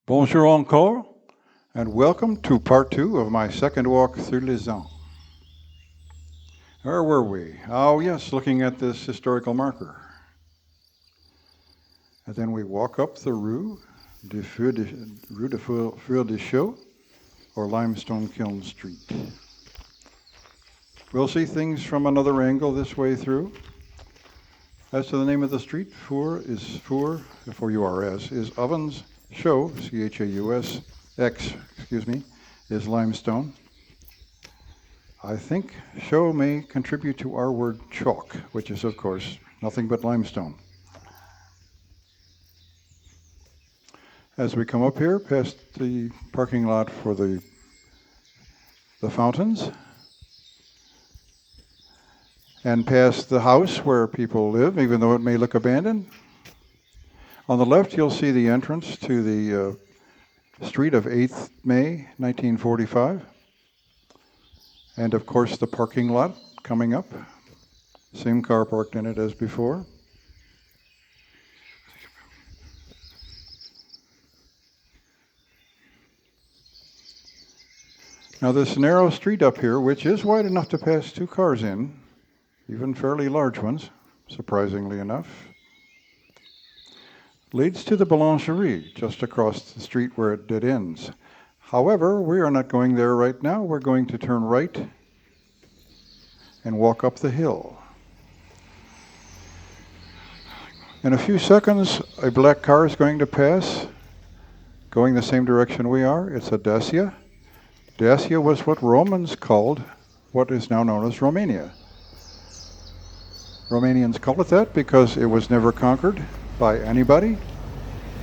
Bonjour encore, and welcome to part two of my second walk through Lizant. Where were we? Oh, yes, looking at this historical marker. And then we walk up the Rue de Feu de Chaux, or Limestone Kiln Street. We'll see things from another angle this way through. As to the name of the street, Four, F-O-U-R-S, is Ovens. Chaux, C-H-A-U-S, X, is limestone. I think Chaux may contribute to our word chalk, which is, of course, nothing but limestone. As we come up here, past the parking lot for the fountains, and past the house where people live, even though it may look abandoned. On the left, you'll see the entrance to the street of 8th May, 1945. And of course, the parking lot coming up. Same car parked in it as before. Now this narrow street up here, which is wide enough to pass two cars in, even fairly large ones, surprisingly enough, leads to the boulangerie just across the street where it dead ends. However, we are not going there right now. We're going to turn right and walk up the hill. In a few seconds, a black car is going to pass, going the same direction we are. It's a Dacia. Dacia was what Romans called what is now known as Romania. Romanians call it that because it was never conquered by anybody,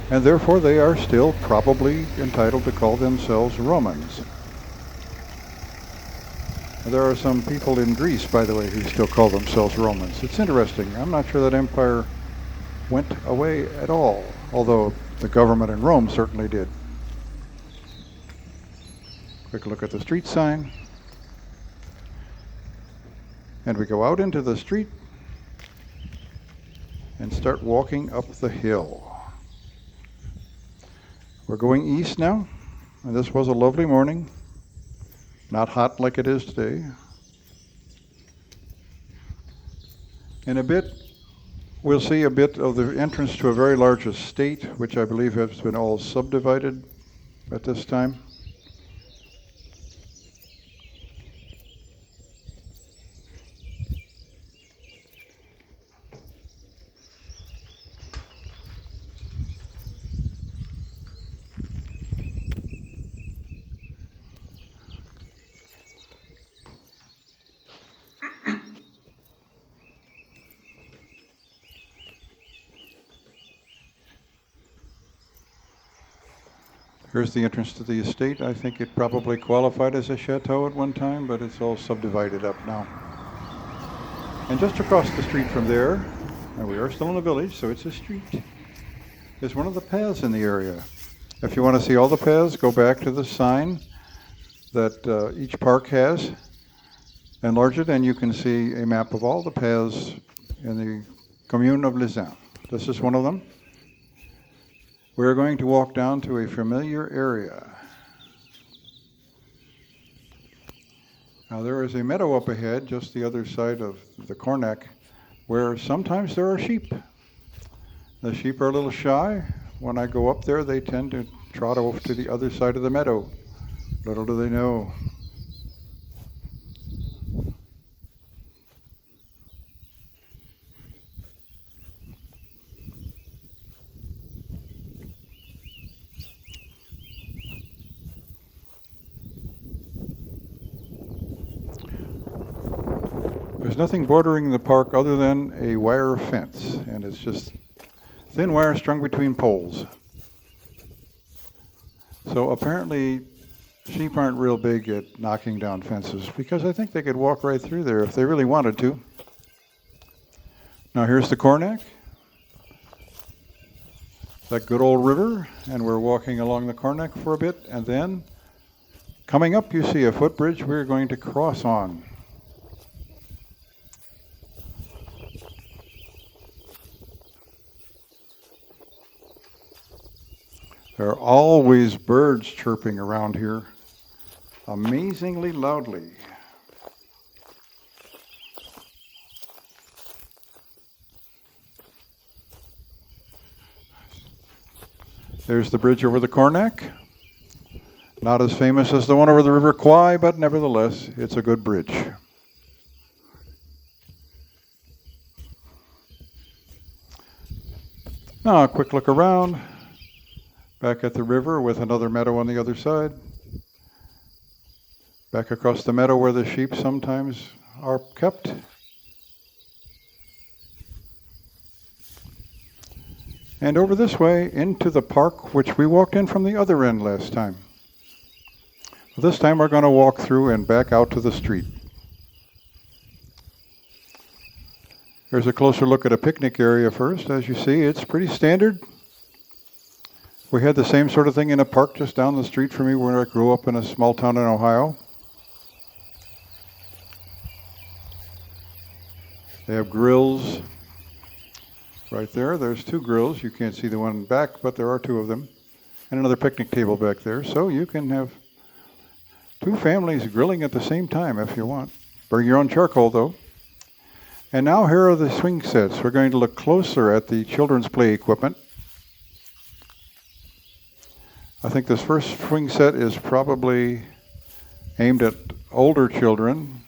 and therefore they are still probably entitled to call themselves Romans. There are some people in Greece, by the way, who still call themselves Romans. It's interesting. I'm not sure that empire went away at all, although the government in Rome certainly did. Quick look at the street sign. And we go out into the street and start walking up the hill. We're going east now, and this was a lovely morning. Not hot like it is today. In a bit, we'll see a bit of the entrance to a very large estate, which I believe has been all subdivided at this time. Here's the entrance to the estate. I think it probably qualified as a chateau at one time, but it's all subdivided up now. And just across the street from there, and we are still in a village, so it's a street, is one of the paths in the area. If you want to see all the paths, go back to the sign that each park has, enlarge it, and you can see a map of all the paths in the commune of Lizant. This is one of them. We're going to walk down to a familiar area. Now there is a meadow up ahead, just the other side of the Cornac, where sometimes there are sheep. The sheep are a little shy. When I go up there, they tend to trot off to the other side of the meadow. Little do they know. There's nothing bordering the park other than a wire fence, and it's just thin wire strung between poles. So apparently sheep aren't real big at knocking down fences, because I think they could walk right through there if they really wanted to. Now here's the Cornac, that good old river, and we're walking along the Cornac for a bit, and then coming up you see a footbridge we're going to cross on. There are always birds chirping around here, amazingly loudly. There's the bridge over the Cornac. Not as famous as the one over the River Kwai, but nevertheless, it's a good bridge. Now a quick look around. Back at the river with another meadow on the other side. Back across the meadow where the sheep sometimes are kept. And over this way into the park, which we walked in from the other end last time. This time we're going to walk through and back out to the street. Here's a closer look at a picnic area first. As you see, it's pretty standard. We had the same sort of thing in a park just down the street from me where I grew up in a small town in Ohio. They have grills right there. There's two grills. You can't see the one back, but there are two of them. And another picnic table back there. So you can have two families grilling at the same time if you want. Bring your own charcoal though. And now here are the swing sets. We're going to look closer at the children's play equipment. I think this first swing set is probably aimed at older children.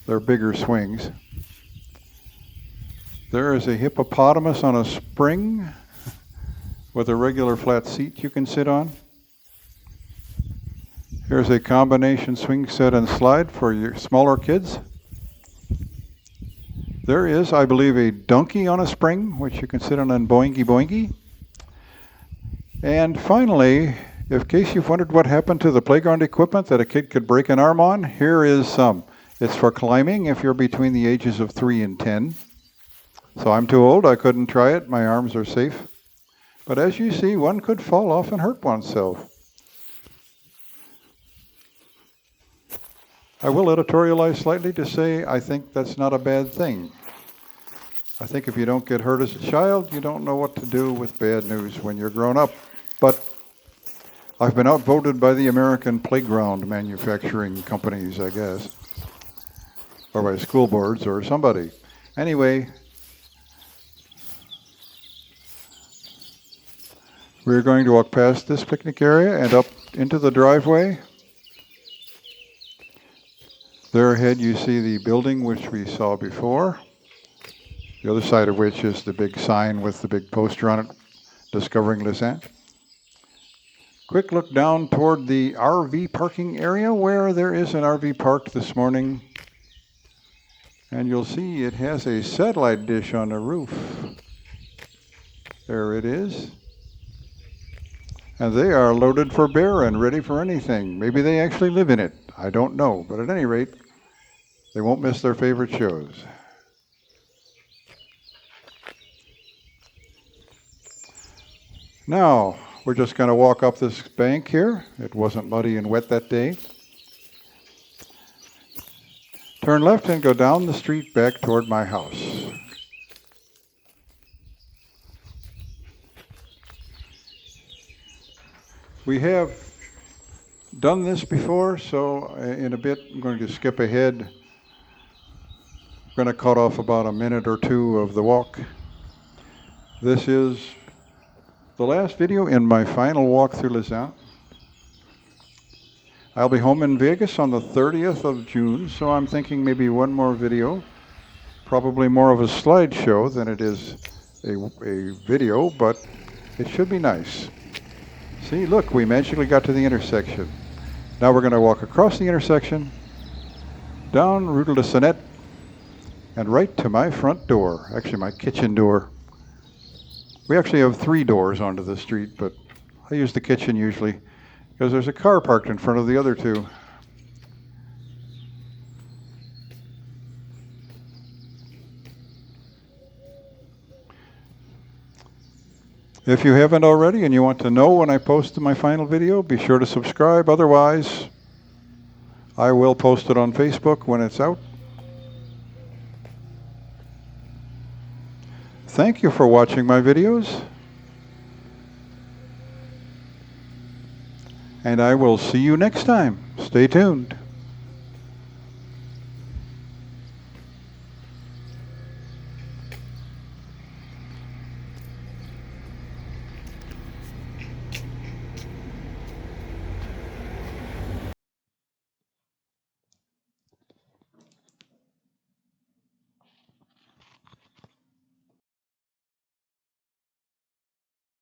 They're bigger swings. There is a hippopotamus on a spring with a regular flat seat you can sit on. Here's a combination swing set and slide for your smaller kids. There is, I believe, a donkey on a spring, which you can sit on and boingy boingy. And finally, in case you've wondered what happened to the playground equipment that a kid could break an arm on, here is some. It's for climbing if you're between the ages of 3 and 10. So I'm too old, I couldn't try it, my arms are safe. But as you see, one could fall off and hurt oneself. I will editorialize slightly to say I think that's not a bad thing. I think if you don't get hurt as a child, you don't know what to do with bad news when you're grown up. But I've been outvoted by the American playground manufacturing companies, I guess, or by school boards or somebody. Anyway, we're going to walk past this picnic area and up into the driveway. There ahead you see the building which we saw before, the other side of which is the big sign with the big poster on it, Discovering Lizant. Quick look down toward the RV parking area where there is an RV parked this morning. And you'll see it has a satellite dish on the roof. There it is. And they are loaded for bear and ready for anything. Maybe they actually live in it. I don't know. But at any rate, they won't miss their favorite shows. Now, we're just going to walk up this bank here. It wasn't muddy and wet that day. Turn left and go down the street back toward my house. We have done this before, so in a bit I'm going to skip ahead. I'm going to cut off about a minute or two of the walk. This is the last video in my final walk through Lizant. I'll be home in Vegas on the 30th of June, so I'm thinking maybe one more video. Probably more of a slideshow than it is a video, but it should be nice. See, look, we magically got to the intersection. Now we're going to walk across the intersection, down Rue de la Sonnette, and right to my front door, actually my kitchen door. We actually have 3 doors onto the street, but I use the kitchen usually because there's a car parked in front of the other 2. If you haven't already and you want to know when I post my final video, be sure to subscribe. Otherwise, I will post it on Facebook when it's out. Thank you for watching my videos. And I will see you next time. Stay tuned.